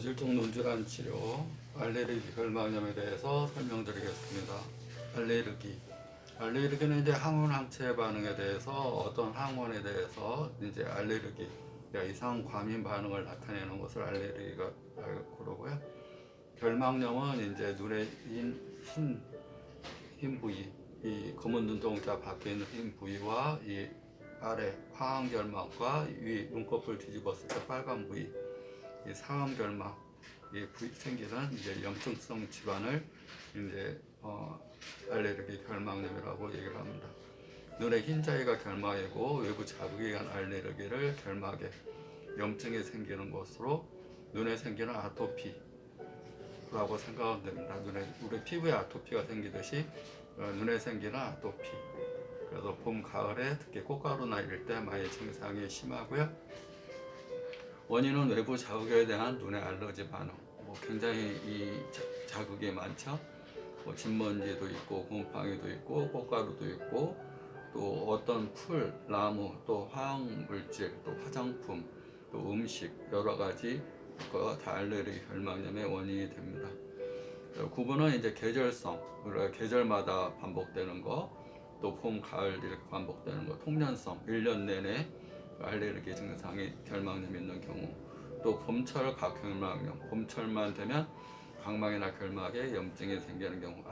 고질적 눈질환 치료, 알레르기 결막염에 대해서 설명드리겠습니다. 알레르기는 이제 항원 항체 반응에 대해서 어떤 항원에 대해서 이제 알레르기, 이상 과민 반응을 나타내는 것을 알레르기가 그러고요. 결막염은 이제 눈의 흰 부위, 이 검은 눈동자 밖에 있는 흰 부위와 이 아래 하안결막과 위 눈꺼풀 뒤집었을 때 빨간 부위, 이 상안결막, 이 부위 생기는 이제 염증성 질환을 이제 알레르기 결막염이라고 얘기를 합니다. 눈의 흰자위가 결막이고 외부 자극에 의한 알레르기를 결막에 염증이 생기는 것으로 눈에 생기는 아토피라고 생각하면 됩니다. 우리 피부에 아토피가 생기듯이 눈에 생기는 아토피. 그래서 봄, 가을에 특히 꽃가루나 이럴 때 많이 증상이 심하고요. 원인은 외부 자극에 대한 눈의 알러지 반응. 굉장히 이 자극이 많죠. 진먼지도 있고 곰팡이도 있고 꽃가루도 있고 또 어떤 풀, 나무, 또 화학물질, 또 화장품, 또 음식 여러 가지가 다 알레르기 결막염의 원인이 됩니다. 구분은 이제 계절성, 우리가 계절마다 반복되는 거, 또 봄, 가을 이렇게 반복되는 거, 통년성, 1년 내내 알레르기 증상이 결막염이 있는 경우, 또 봄철 각결막염, 봄철만 되면 각막이나 결막에 염증이 생기는 경우,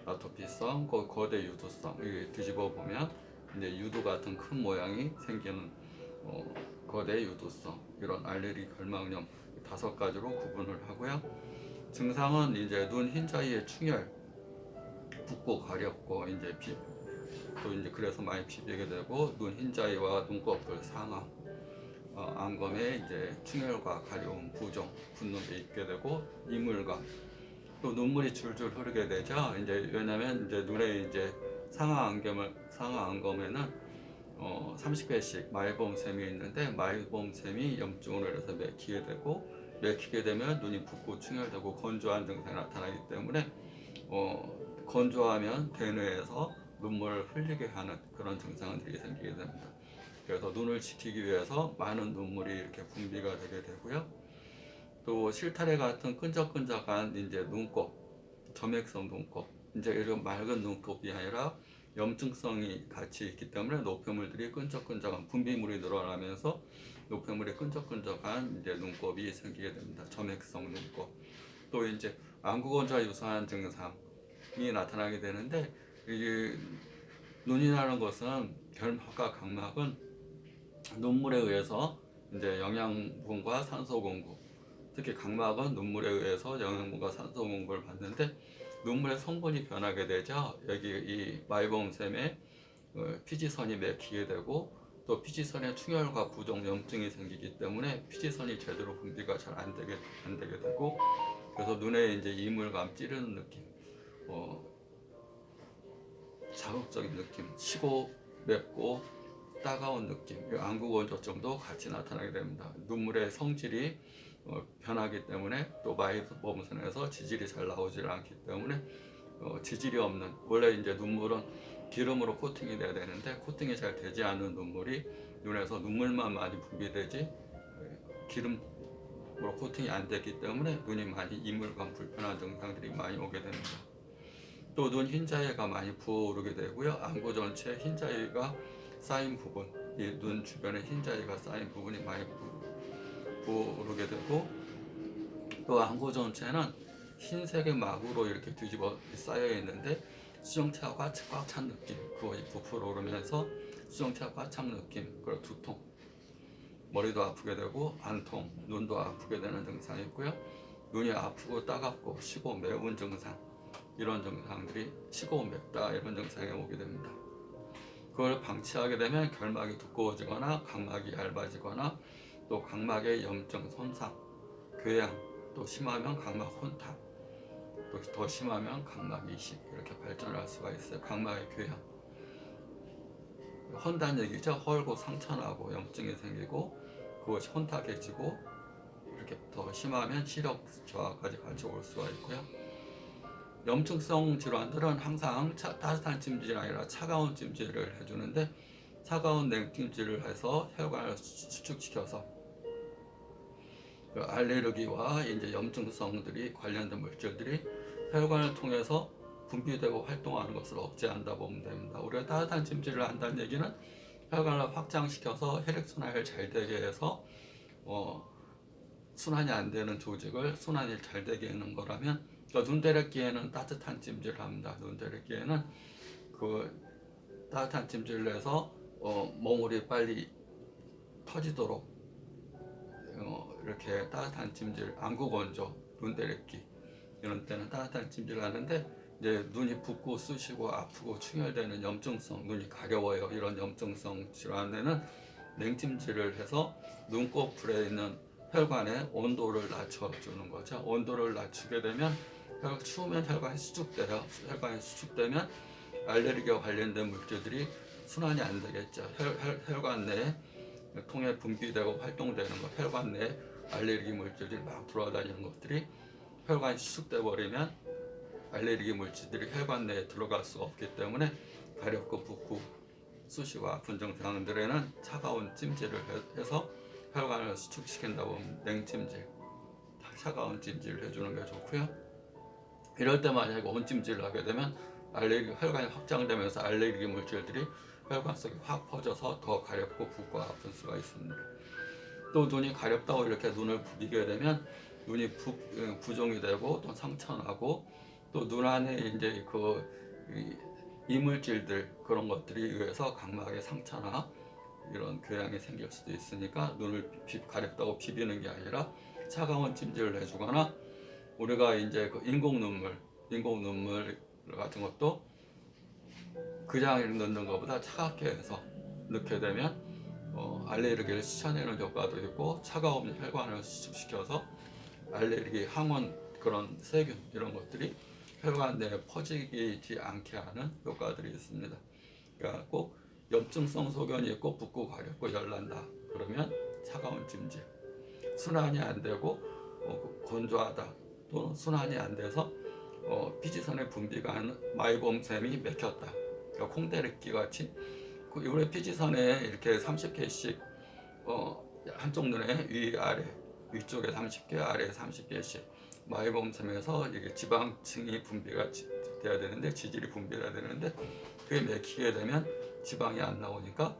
아토피성, 거대 유두성, 이게 뒤집어 보면 이제 유두 같은 큰 모양이 생기는 거대 유두성, 이런 알레르기 결막염 5가지로 구분을 하고요. 증상은 이제 눈 흰자위의 충혈, 붓고 가렵고 이제 또 이제 그래서 많이 비비게 되고 눈 흰자위와 눈꺼풀 상하, 안검에 이제 충혈과 가려움, 부종, 붓는 게 있게 되고 이물감, 또 눈물이 줄줄 흐르게 되죠. 이제 왜냐면 이제 눈에 이제 상하 안검에는 30개씩 마이봄샘이 있는데 마이봄샘이 염증으로 해서 맥히게 되면 눈이 붓고 충혈되고 건조한 증상이 나타나기 때문에 건조하면 대뇌에서 눈물을 흘리게 하는 그런 증상들이 생기게 됩니다. 그래서 눈을 지키기 위해서 많은 눈물이 이렇게 분비가 되게 되고요. 또 실타래 같은 끈적끈적한 이제 눈곱, 점액성 눈곱, 이제 이런 맑은 눈곱이 아니라 염증성이 같이 있기 때문에 노폐물들이 끈적끈적한 분비물이 늘어나면서 노폐물이 끈적끈적한 이제 눈곱이 생기게 됩니다. 점액성 눈곱. 또 이제 안구건조와 유사한 증상이 나타나게 되는데 이게 눈이라는 것은 결막과 각막은 눈물에 의해서 이제 영양분과 산소 공급, 특히 각막은 눈물에 의해서 영양분과 산소 공급을 받는데 눈물의 성분이 변하게 되죠. 여기 이 마이봄샘에 피지선이 맥히게 되고 또 피지선에 충혈과 부종 염증이 생기기 때문에 피지선이 제대로 분비가 잘 안 되게 되고 그래서 눈에 이제 이물감, 찌르는 느낌, 자극적인 느낌, 시고 맵고 따가운 느낌, 안구건조증도 같이 나타나게 됩니다. 눈물의 성질이 변하기 때문에 또 마이봄샘에서 지질이 잘 나오질 않기 때문에 지질이 없는, 원래 이제 눈물은 기름으로 코팅이 돼야 되는데 코팅이 잘 되지 않는 눈물이 눈에서 눈물만 많이 분비되지 기름으로 코팅이 안 됐기 때문에 눈이 많이 이물감, 불편한 증상들이 많이 오게 됩니다. 또 눈 흰자위가 많이 부어오르게 되고요. 안구 전체 흰자위가 쌓인 부분, 이 눈 주변에 흰자위가 쌓인 부분이 많이 부어오르게 되고 또 안구 전체는 흰색의 막으로 이렇게 뒤집어 쌓여 있는데 수정체가 꽉 찬 느낌, 그것이 부풀어 오르면서 수정체가 꽉 찬 느낌, 그리고 두통, 머리도 아프게 되고 안통, 눈도 아프게 되는 증상이 있고요. 눈이 아프고 따갑고 시고 매운 증상, 이런 증상들이 시고 맵다 이런 증상이 오게 됩니다. 그걸 방치하게 되면 결막이 두꺼워지거나 각막이 얇아지거나 또 각막의 염증, 손상, 궤양, 또 심하면 각막 혼탁, 또 더 심하면 각막 이식 이렇게 발전할 수가 있어요. 각막의 궤양, 헌다는 얘기죠. 헐고 상처나고 염증이 생기고 그것이 혼탁해지고 이렇게 더 심하면 시력 저하까지 같이 올 수가 있고요. 염증성 질환들은 항상 따뜻한 찜질이 아니라 차가운 찜질을 해주는데 차가운 냉찜질을 해서 혈관을 수축시켜서 그 알레르기와 이제 염증성들이 관련된 물질들이 혈관을 통해서 분비되고 활동하는 것을 억제한다 보면 됩니다. 우리가 따뜻한 찜질을 한다는 얘기는 혈관을 확장시켜서 혈액순환을 잘 되게 해서 순환이 안 되는 조직을 순환이 잘 되게 하는 거라면, 그러니까 눈대래끼에는 따뜻한 찜질을 합니다. 눈대래끼에는 그 따뜻한 찜질을 해서 몽울이 빨리 터지도록 이렇게 따뜻한 찜질, 안구건조, 눈대래끼 이런 때는 따뜻한 찜질을 하는데, 이제 눈이 붓고 쑤시고 아프고 충혈되는 염증성, 눈이 가려워요, 이런 염증성 질환에는 냉찜질을 해서 눈꺼풀에 있는 혈관의 온도를 낮춰주는 거죠. 온도를 낮추게 되면 추우면 혈관이 수축돼요. 혈관이 수축되면 알레르기와 관련된 물질들이 순환이 안 되겠죠. 혈관 내에 통해 분비되고 활동되는 것, 혈관 내에 알레르기 물질들이 막 돌아다니는 것들이 혈관이 수축돼 버리면 알레르기 물질들이 혈관 내에 들어갈 수가 없기 때문에 가렵고 붓고 쑤시고 아픈 증상들에는 차가운 찜질을 해서 혈관을 수축시킨다고 냉찜질, 차가운 찜질을 해주는 게 좋고요. 이럴 때 만약에 온찜질을 하게 되면 알레르기 혈관이 확장되면서 알레르기 물질들이 혈관 속에 확 퍼져서 더 가렵고 붓고 아픈 수가 있습니다. 또 눈이 가렵다고 이렇게 눈을 부비게 되면 눈이 부종이 되고 또 상처나고, 또 눈 안에 이제 그 이물질들 그런 것들이 의해서 각막에 상처나 이런 교양이 생길 수도 있으니까 눈을 가렵다고 비비는 게 아니라 차가운 찜질을 해주거나, 우리가 이제 그 인공 눈물 같은 것도 그냥 넣는 것보다 차갑게 해서 넣게 되면 알레르기를 씻어내는 효과도 있고, 차가운 혈관을 수축시켜서 알레르기 항원 그런 세균 이런 것들이 혈관 내에 퍼지지 않게 하는 효과들이 있습니다. 그러니까 꼭 염증성 소견이 있고 붓고 가렵고 열난다 그러면 차가운 찜질, 순환이 안 되고 건조하다 또는 순환이 안 돼서 피지선의 분비가 하는 마이봄샘이 맥혔다, 그러니까 콩대래끼 같이 우리 피지선에 이렇게 30개씩 한쪽 눈에 위아래, 위쪽에 30개, 아래에 30개씩 마이봄샘에서 이게 지방층이 분비가 돼야 되는데, 지질이 분비가 되는데, 그게 맥히게 되면 지방이 안 나오니까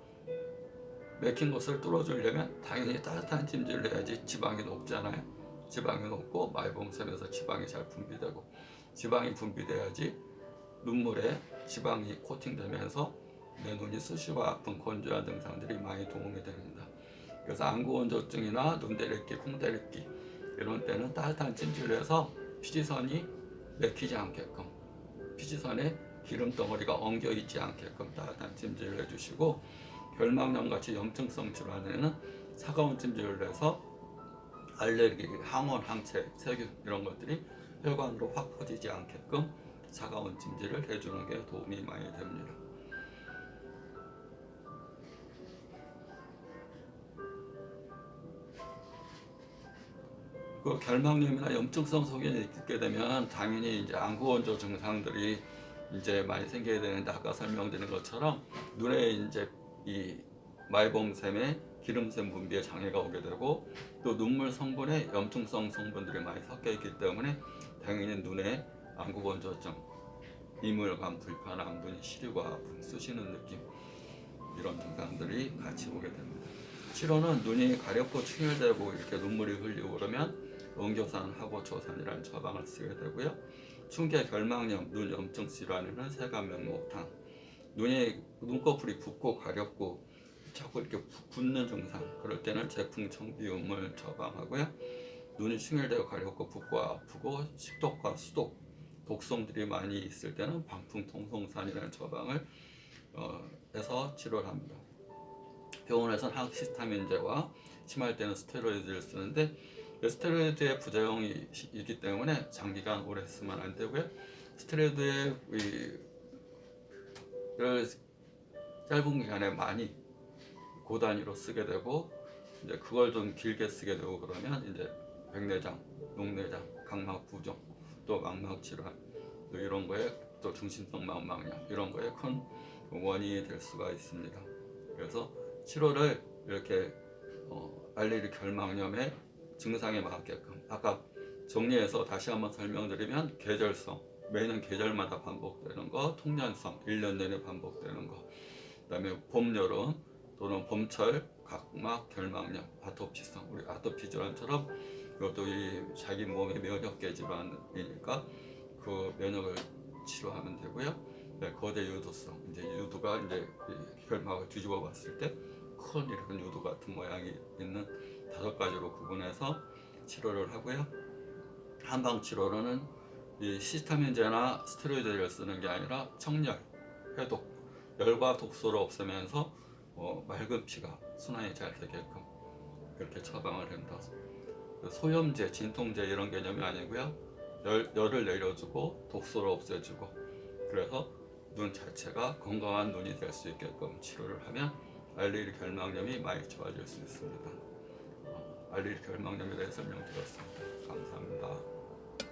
맥힌 것을 뚫어주려면 당연히 따뜻한 찜질을 해야지 지방이 녹잖아요. 지방이 녹고 마이봄샘에서 지방이 잘 분비되고, 지방이 분비돼야지 눈물에 지방이 코팅되면서 내 눈이 쑤시고 아픈 건조한 증상들이 많이 도움이 됩니다. 그래서 안구건조증이나 눈대래끼, 콩대래끼 이런 때는 따뜻한 찜질을 해서 피지선이 맥히지 않게끔, 피지선에 기름 덩어리가 엉겨 있지 않게끔 따뜻한 찜질을 해주시고, 결막염 같이 염증성 질환에는 차가운 찜질을 해서 알레르기, 항원, 항체, 세균 이런 것들이 혈관으로 확 퍼지지 않게끔 차가운 찜질을 해주는 게 도움이 많이 됩니다. 그 결막염이나 염증성 소견이 있게 되면 당연히 이제 안구건조 증상들이 이제 많이 생겨야 되는데, 아까 설명드린 것처럼 눈에 이제 이 마이봄샘에 기름샘 분비에 장애가 오게 되고, 또 눈물 성분에 염증성 성분들이 많이 섞여 있기 때문에 당연히 눈에 안구건조증, 이물감, 불편함, 눈이 시리고 아픈 쑤시는 느낌 이런 증상들이 같이 오게 됩니다. 치료는 눈이 가렵고 충혈되고 이렇게 눈물이 흘리고 그러면 원교산, 하고초산이라는 처방을 쓰게 되고요. 충계 결막염, 눈 염증 질환에는 세간면목탕, 눈이 눈꺼풀이 붓고 가렵고 자꾸 이렇게 붓는 증상, 그럴 때는 제풍청비음을 처방하고요. 눈이 충혈되고 가렵고 붓고 아프고 식독과 수독, 독성들이 많이 있을 때는 방풍통성산이라는 처방을 해서 치료를 합니다. 병원에서는 항히스타민제와 심할 때는 스테로이드를 쓰는데, 스테로이드의 부작용이 있기 때문에 장기간 오래 쓰면 안 되고요. 스테로이드를 짧은 기간에 많이 고단위로 쓰게 되고, 이제 그걸 좀 길게 쓰게 되고 그러면 이제 백내장, 녹내장, 각막 부종, 또 망막 질환, 또 이런 거에, 또 중심성 망막염 이런 거에 큰 원인이 될 수가 있습니다. 그래서 치료를 이렇게 알레르기 결막염에 증상에 맞게끔. 아까 정리해서 다시 한번 설명드리면 계절성, 매년 계절마다 반복되는 거, 통년성, 1년 내내 반복되는 거, 그다음에 봄, 여름 또는 봄철, 각막, 결막염, 아토피성, 우리 아토피 질환처럼 이것도 이 자기 몸의 면역계 질환이니까 그 면역을 치료하면 되고요. 네, 거대 유두성, 이제 유두가 이제 이 결막을 뒤집어 봤을 때 큰 이런 유두 같은 모양이 있는 5가지로 구분해서 치료를 하고요. 한방 치료로는 이 히스타민제나 스테로이드를 쓰는 게 아니라 청열, 해독, 열과 독소를 없애면서 맑은 피가 순환이 잘 되게끔 이렇게 처방을 한다. 소염제, 진통제 이런 개념이 아니고요. 열을 내려주고 독소를 없애주고, 그래서 눈 자체가 건강한 눈이 될 수 있게끔 치료를 하면 알레르기 결막염이 많이 좋아질 수 있습니다. 알레르기 결막염에 대해 설명드렸습니다. 감사합니다.